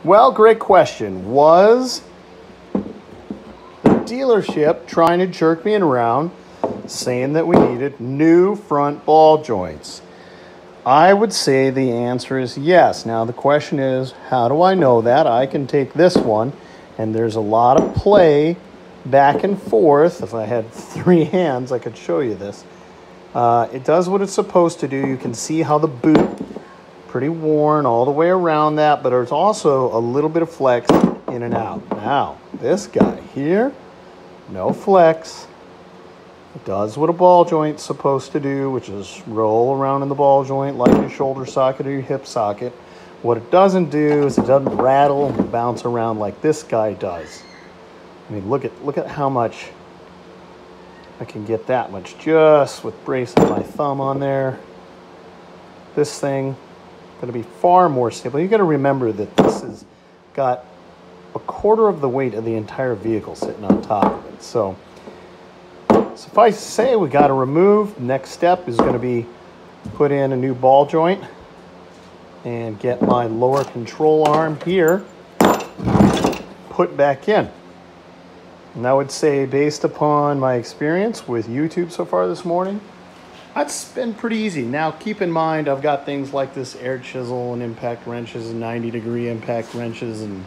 Well, great question. Was the dealership trying to jerk me around saying that we needed new front ball joints? I would say the answer is yes. Now the question is, how do I know that? I can take this one, and there's a lot of play back and forth. If I had three hands, I could show you this. It does what it's supposed to do. You can see how the boot, pretty worn all the way around that, but there's also a little bit of flex in and out. Now, this guy here, no flex. It does what a ball joint's supposed to do, which is roll around in the ball joint like your shoulder socket or your hip socket. What it doesn't do is it doesn't rattle and bounce around like this guy does. I mean, look at how much I can get that much just with bracing my thumb on there. This thing going to be far more stable. You got to remember that this has got a quarter of the weight of the entire vehicle sitting on top of it. So suffice to say, we got to remove. Next step is going to be put in a new ball joint and get my lower control arm here put back in. And I would say, based upon my experience with YouTube so far this morning, that's been pretty easy. Now, keep in mind, I've got things like this air chisel and impact wrenches and 90-degree impact wrenches and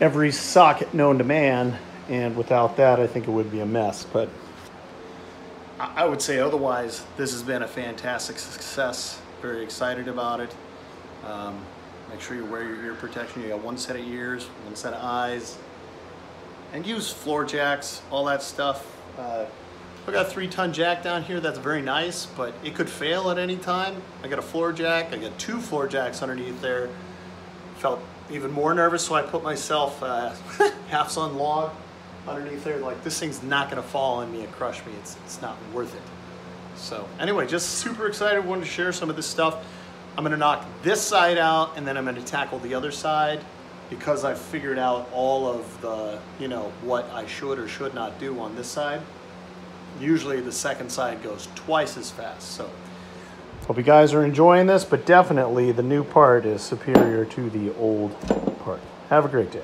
every socket known to man. And without that, I think it would be a mess. But I would say otherwise, this has been a fantastic success. Very excited about it. Make sure you wear your ear protection. You got one set of ears, one set of eyes. And use floor jacks, all that stuff. I got a 3-ton jack down here. That's very nice, but it could fail at any time. I got a floor jack. I got 2 floor jacks underneath there. Felt even more nervous, so I put myself half-sun log underneath there. Like, this thing's not gonna fall on me and crush me. It's not worth it. So anyway, just super excited. Wanted to share some of this stuff. I'm gonna knock this side out, and then I'm gonna tackle the other side, because I've figured out all of the, what I should or should not do on this side. Usually the second side goes twice as fast. So hope you guys are enjoying this, but definitely the new part is superior to the old part. Have a great day.